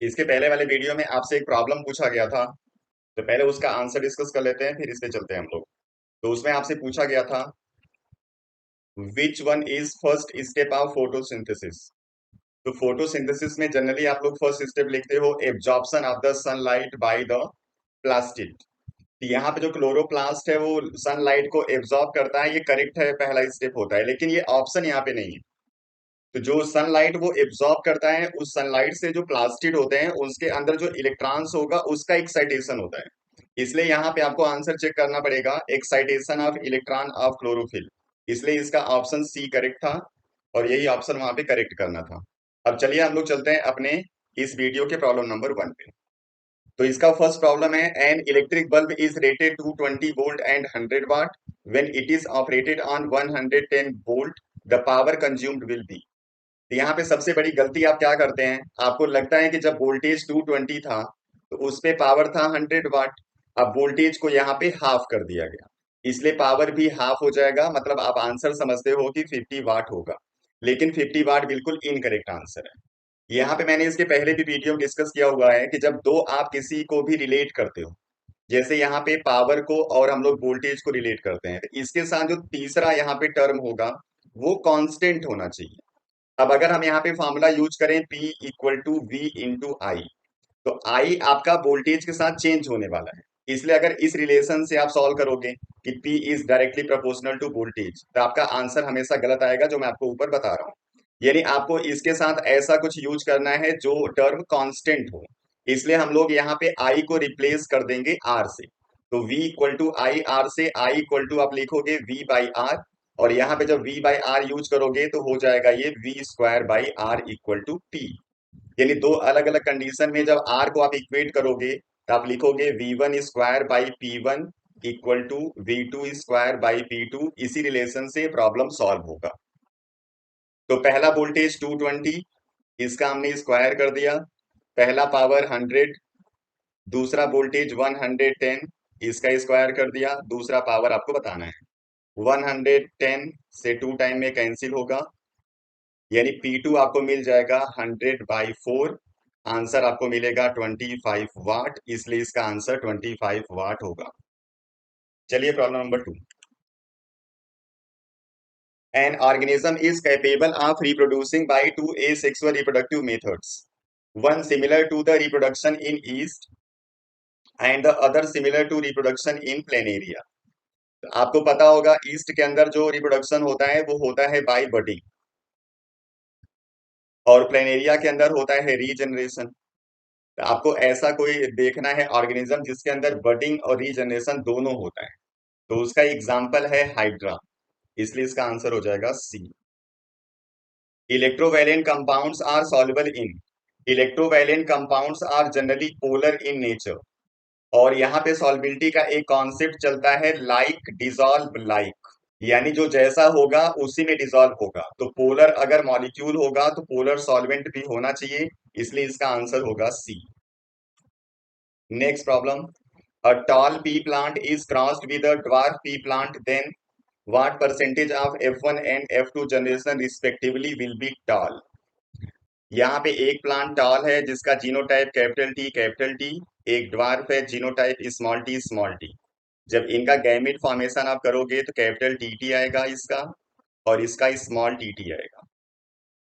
इसके पहले वाले वीडियो में आपसे एक प्रॉब्लम पूछा गया था। तो पहले उसका आंसर डिस्कस कर लेते हैं, फिर इस पे चलते हैं हम लोग। तो उसमें आपसे पूछा गया था, which one is first step of photosynthesis. तो फोटोसिंथेसिस में जनरली आप लोग फर्स्ट स्टेप लिखते हो absorption of the sunlight by the plastid. यहाँ पे जो क्लोरोप्लास्ट है वो सनलाइट को एब्जॉर्ब करता है, ये करेक्ट है, पहला स्टेप होता है, लेकिन ये ऑप्शन यहाँ पे नहीं है। तो जो सनलाइट वो एब्जॉर्ब करता है, उस सनलाइट से जो प्लास्टिड होते हैं उसके अंदर जो इलेक्ट्रॉन्स होगा उसका एक्साइटेशन होता है। इसलिए यहाँ पे आपको आंसर चेक करना पड़ेगा, excitation of electron of chlorophyll. इसलिए इसका ऑप्शन सी करेक्ट था और यही ऑप्शन वहां पे करेक्ट करना था। अब चलिए हम लोग चलते हैं अपने इस वीडियो के प्रॉब्लम नंबर 1 पे। तो इसका फर्स्ट प्रॉब्लम है, an electric bulb is rated two 20 volt and 100 watt. When it is operated on 110 volt the power consumed will be. तो यहाँ पे सबसे बड़ी गलती आप क्या करते हैं, आपको लगता है कि जब वोल्टेज 220 था तो उस पे पावर था 100 वाट। अब वोल्टेज को यहाँ पे हाफ कर दिया गया, इसलिए पावर भी हाफ हो जाएगा, मतलब आप आंसर समझते हो कि 50 वाट होगा। लेकिन 50 वाट बिल्कुल इनकरेक्ट आंसर है। यहाँ पे मैंने इसके पहले भी वीडियो में डिस्कस किया हुआ है कि जब दो आप किसी को भी रिलेट करते हो, जैसे यहाँ पे पावर को और हम लोग वोल्टेज को रिलेट करते हैं, तो इसके साथ जो तीसरा यहाँ पे टर्म होगा वो कांस्टेंट होना चाहिए। अब अगर हम यहाँ पे फॉर्मूला यूज करें P equal to V into I, तो आई आपका वोल्टेज के साथ चेंज होने वाला है। इसलिए अगर इस रिलेशन से आप सॉल्व करोगे कि P is directly proportional to voltage, तो आपका आंसर हमेशा गलत आएगा, जो मैं आपको ऊपर बता रहा हूँ। यानी आपको इसके साथ ऐसा कुछ यूज करना है जो टर्म कांस्टेंट हो। इसलिए हम लोग यहाँ पे आई को रिप्लेस कर देंगे आर से। तो v equal to I R से आई इक्वल टू आप लिखोगे v बाई आर, और यहाँ पे जब v बाई आर यूज करोगे तो हो जाएगा ये v square by R equal to T. यानी दो अलग अलग कंडीशन में जब आर को आप इक्वेट करोगे तो आप लिखोगे v1 square by P one equal to v2 square by P two. इसी रिलेशन से प्रॉब्लम सॉल्व होगा। तो पहला वोल्टेज 220, इसका हमने स्क्वायर कर दिया, पहला पावर 100। दूसरा वोल्टेज 110, इसका स्क्वायर कर दिया, दूसरा पावर आपको बताना है। 110 से 2 टाइम में कैंसिल होगा, यानी P2 आपको मिल जाएगा 100/4। आंसर आपको मिलेगा 25 वाट, इसलिए इसका आंसर 25 वाट होगा। चलिए problem number 2। An organism is capable of reproducing by two asexual reproductive methods, one similar to the reproduction in yeast and the other similar to reproduction in planaria। तो आपको पता होगा ईस्ट के अंदर जो रिप्रोडक्शन होता है वो होता है बाय बडिंग, और प्लेनेरिया के अंदर होता है रीजनरेशन। तो आपको ऐसा कोई देखना है ऑर्गेनिज्म जिसके अंदर बडिंग और रीजनरेशन दोनों होता है। तो उसका एग्जाम्पल है हाइड्रा, इसलिए इसका आंसर हो जाएगा C. Electrovalent compounds are soluble in. Electrovalent compounds are generally polar in nature, और यहाँ पे सॉल्बिलिटी का एक कॉन्सेप्ट चलता है लाइक डिसॉल्व लाइक, यानी जो जैसा होगा उसी में डिसॉल्व होगा। तो पोलर अगर मॉलिक्यूल होगा तो पोलर सॉल्वेंट भी होना चाहिए, इसलिए इसका आंसर होगा C. Next problem, a tall pea plant is crossed with a dwarf pea plant, then what percentage of F1 and F2 generation respectively will be tall। यहाँ पे एक प्लांट टॉल है जिसका जीनोटाइप कैपिटल टी, एक dwarf है genotype small T. जब इनका gamete formation आप करोगे तो कैपिटल टी टी आएगा इसका, और इसका स्मॉल टी टी आएगा।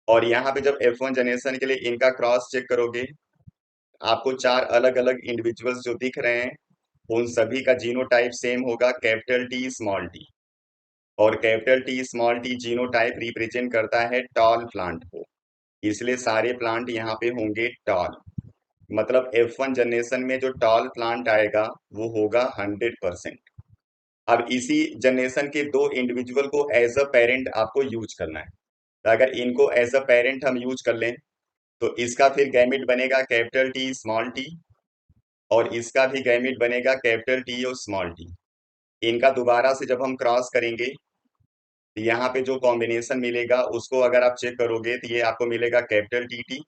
और यहाँ पे जब F1 जनरेशन के लिए इनका क्रॉस चेक करोगे, आपको चार अलग अलग इंडिविजुअल्स जो दिख रहे हैं उन सभी का जीनोटाइप सेम होगा, कैपिटल टी स्मॉल टी। और capital T small T genotype represent करता है टॉल प्लांट को, इसलिए सारे प्लांट यहाँ पे होंगे टॉल। मतलब F1 जनरेशन में जो टॉल प्लांट आएगा वो होगा 100%। अब इसी जनरेशन के दो इंडिविजुअल को एज अ पेरेंट आपको यूज करना है। तो अगर इनको एज अ पेरेंट हम यूज कर लें तो इसका फिर गैमेट बनेगा कैपिटल टी स्मॉल टी, और इसका भी गैमेट बनेगा कैपिटल टी और स्मॉल टी। इनका दोबारा से जब हम क्रॉस करेंगे तो यहाँ पे जो कॉम्बिनेशन मिलेगा उसको अगर आप चेक करोगे तो ये आपको मिलेगा कैपिटल टी टी,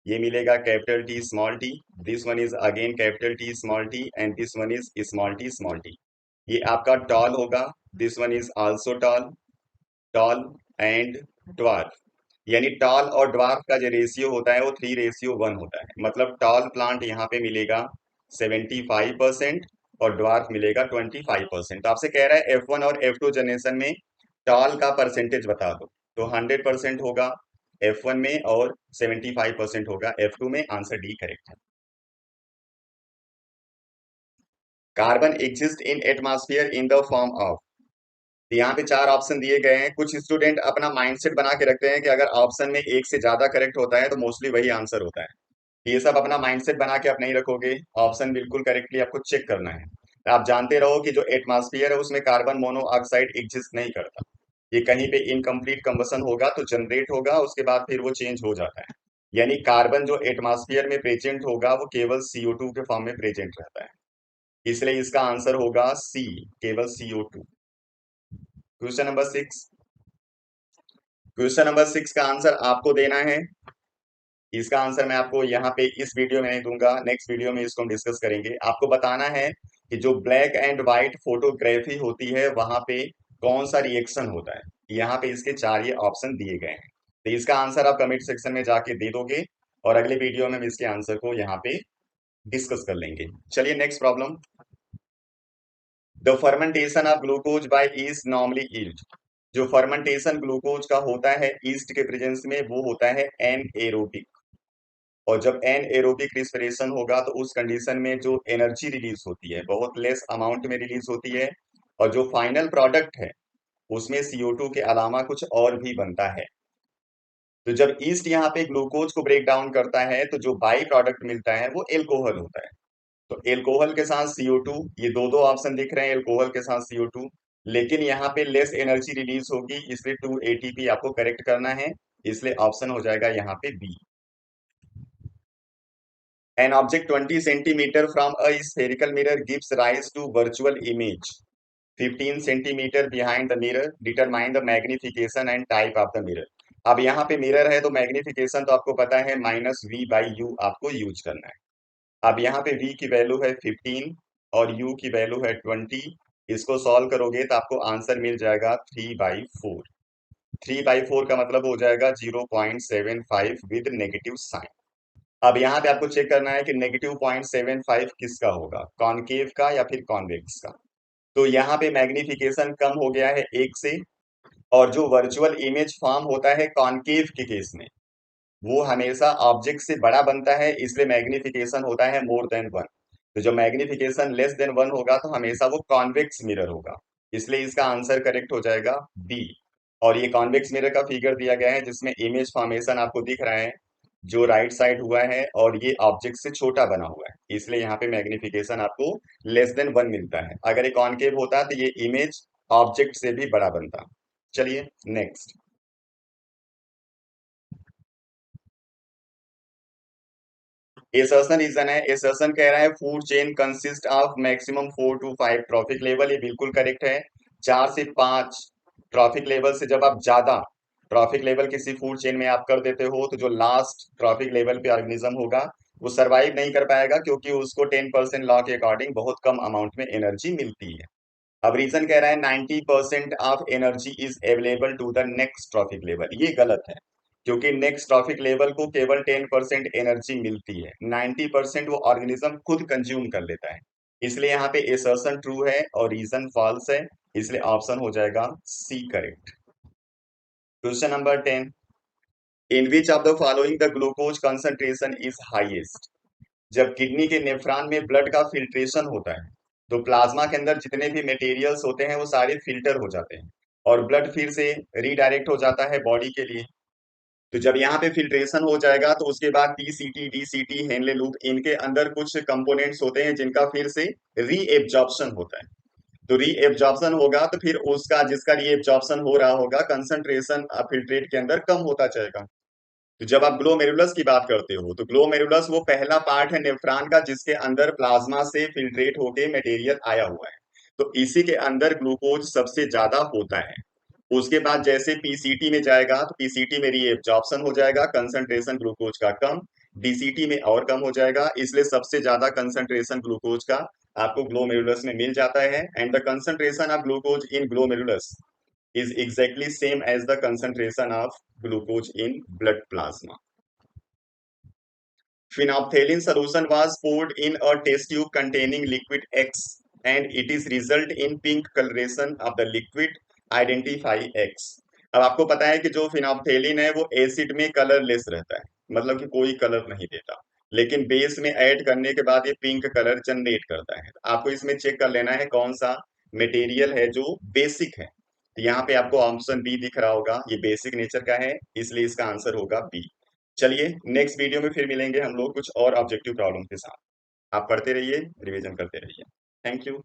ये मिलेगा capital T small T, this one is again capital T small T and this one is small T. ये आपका टॉल होगा, this one is also tall, tall and dwarf. यानी टॉल और dwarf का जो ratio होता है वो 3:1 होता है। मतलब टॉल प्लांट यहाँ पे मिलेगा 75% और ड्वार्फ मिलेगा 25%। तो आपसे कह रहा है F1 और F2 जनरेशन में टॉल का परसेंटेज बता दो। तो 100% होगा F1 में और 75% होगा F2 में। आंसर डी करेक्ट है। Carbon exist in atmosphere in the form of. यहाँ पे चार ऑप्शन दिए गए हैं। कुछ स्टूडेंट अपना माइंडसेट बना के रखते हैं कि अगर ऑप्शन में एक से ज्यादा करेक्ट होता है तो मोस्टली वही आंसर होता है। ये सब अपना माइंडसेट बना के आप नहीं रखोगे। ऑप्शन बिल्कुल करेक्टली आपको चेक करना है। तो आप जानते रहो कि जो एटमॉस्फेयर है उसमें कार्बन मोनोऑक्साइड एग्जिस्ट नहीं करता। ये कहीं पे इनकम्प्लीट कंबसन होगा तो जनरेट होगा, उसके बाद फिर वो चेंज हो जाता है। यानी कार्बन जो एटमॉस्फेयर में प्रेजेंट होगा वो केवल CO2 के फॉर्म में प्रेजेंट रहता है। इसलिए इसका आंसर होगा सी, केवल CO2। Question number 6। Question number 6 का आंसर आपको देना है। इसका आंसर मैं आपको यहाँ पे इस वीडियो में नहीं दूंगा, नेक्स्ट वीडियो में इसको हम डिस्कस करेंगे। आपको बताना है कि जो ब्लैक एंड व्हाइट फोटोग्राफी होती है वहां पे कौन सा रिएक्शन होता है। यहाँ पे इसके चार ये ऑप्शन दिए गए हैं। तो इसका आंसर आप कमेंट सेक्शन में जाके दे दोगे और अगले वीडियो में हम इसके आंसर को यहाँ पे डिस्कस कर लेंगे। चलिए next problem. The fermentation of glucose by yeast normally yield. जो फर्मेंटेशन ग्लूकोज का होता है ईस्ट के प्रेजेंस में वो होता है एनएरोबिक। और जब एनएरोबिक रिस्पिरेशन होगा तो उस कंडीशन में जो एनर्जी रिलीज होती है बहुत लेस अमाउंट में रिलीज होती है। और जो फाइनल प्रोडक्ट है उसमें CO2 के अलावा कुछ और भी बनता है। तो जब ईस्ट यहाँ पे ग्लूकोज को ब्रेक डाउन करता है तो जो बाई प्रोडक्ट मिलता है वो एल्कोहल होता है। तो एल्कोहल के साथ CO2, ये दो दो ऑप्शन दिख रहे हैं एल्कोहल के साथ CO2। लेकिन यहाँ पे लेस एनर्जी रिलीज होगी इसलिए 2 ATP आपको करेक्ट करना है। इसलिए ऑप्शन हो जाएगा यहाँ पे B. An object 20 centimeter from a spherical mirror gives rise to virtual image 15 centimeter behind the mirror. Determine the magnification and type of the mirror. अब यहाँ पे मिरर है तो मैग्निफिकेशन तो आपको पता है -V/U आपको यूज करना है। अब यहाँ पे V की वैल्यू है 15 और U की वैल्यू है 20। इसको सॉल्व करोगे तो आपको आंसर मिल जाएगा 3/4। 3/4 का मतलब हो जाएगा 0.75 विद नेगेटिव साइन। अब यहाँ पे आपको चेक करना है कि -0.75 किसका होगा, कॉनकेव का या फिर कॉन्वेक्स का। तो यहाँ पे मैग्निफिकेशन कम हो गया है 1 से। और जो वर्चुअल इमेज फॉर्म होता है कॉनकेव के केस में वो हमेशा ऑब्जेक्ट से बड़ा बनता है, इसलिए मैग्निफिकेशन होता है more than 1। तो जब मैग्निफिकेशन less than 1 होगा तो हमेशा वो कॉन्वेक्स मिरर होगा। इसलिए इसका आंसर करेक्ट हो जाएगा बी। और ये कॉन्वेक्स मिरर का फिगर दिया गया है जिसमें इमेज फॉर्मेशन आपको दिख रहा है जो राइट साइड हुआ है और ये ऑब्जेक्ट से छोटा बना हुआ है। इसलिए यहाँ पे मैग्निफिकेशन आपको less than 1 मिलता है। अगर ये कॉनकेव होता तो ये इमेज ऑब्जेक्ट से भी बड़ा बनता। चलिए नेक्स्ट। एसर्शन रीजन है। एसर्शन कह रहा है food chain consist of maximum 4 to 5 traffic level. ये बिल्कुल करेक्ट है। 4 से 5 ट्रॉफिक लेवल से जब आप ज्यादा ट्रॉफिक लेवल किसी फूड चेन में आप कर देते हो तो जो लास्ट ट्रॉफिक लेवल पे ऑर्गेनिज्म होगा वो सरवाइव नहीं कर पाएगा क्योंकि उसको 10% लॉ के अकॉर्डिंग बहुत कम अमाउंट में एनर्जी मिलती है। अब रीजन कह रहा है 90% of energy is available to the next trophic level. ये गलत है क्योंकि नेक्स्ट ट्रॉफिक लेवल को केवल 10% एनर्जी मिलती है, 90% वो ऑर्गेनिज्म खुद कंज्यूम कर लेता है। इसलिए यहाँ पे एसर्शन ट्रू है और रीजन फॉल्स है। इसलिए ऑप्शन हो जाएगा C correct. Question number 10। In which of the following the glucose concentration is highest. जब किडनी के नेफ्रॉन में ब्लड का फिल्ट्रेशन होता है तो प्लाज्मा के अंदर जितने भी मटेरियल्स होते हैं वो सारे फिल्टर हो जाते हैं और ब्लड फिर से रीडायरेक्ट हो जाता है बॉडी के लिए। तो जब यहाँ पे फिल्ट्रेशन हो जाएगा तो उसके बाद PCT, DCT, हेनले लूप इनके अंदर कुछ कंपोनेंट्स होते हैं जिनका फिर से रीएब्जॉर्प्शन होता है। तो रीएब्जॉर्प्शन होगा तो फिर उसका जिसका रीएब्जॉर्प्शन हो रहा होगा कंसंट्रेशन फिल्ट्रेट के अंदर कम होता जाएगा। तो जब आप ग्लोमेरुलस की बात करते हो तो ग्लोमेरुलस वो पहला पार्ट है नेफ्रॉन का जिसके अंदर प्लाज्मा से फिल्ट्रेट होके मटेरियल आया हुआ है। तो इसी के अंदर ग्लूकोज सबसे ज्यादा होता है। उसके बाद जैसे PCT में जाएगा तो PCT में रीएब्जॉर्प्शन हो जाएगा, कंसंट्रेशन ग्लूकोज का कम। DCT में और कम हो जाएगा, इसलिए सबसे ज्यादा कंसंट्रेशन ग्लूकोज का आपको ग्लोमेरुलस में मिल जाता है। And the concentration of glucose in glomerulus is exactly same as the concentration of glucose in blood plasma. Phenolphthalein solution was poured in a test tube containing liquid X and it is result in pink coloration of the liquid. Identify X. अब आपको पता है कि जो फिनॉप्थेलिन है वो acid में colourless रहता है, मतलब कि कोई कलर नहीं देता, लेकिन बेस में ऐड करने के बाद ये पिंक कलर जनरेट करता है। आपको इसमें चेक कर लेना है कौन सा मटेरियल है जो बेसिक है। तो यहाँ पे आपको ऑप्शन बी दिख रहा होगा, ये बेसिक नेचर का है, इसलिए इसका आंसर होगा बी। चलिए नेक्स्ट वीडियो में फिर मिलेंगे हम लोग कुछ और ऑब्जेक्टिव प्रॉब्लम के साथ। आप पढ़ते रहिए, रिवीजन करते रहिए। Thank you.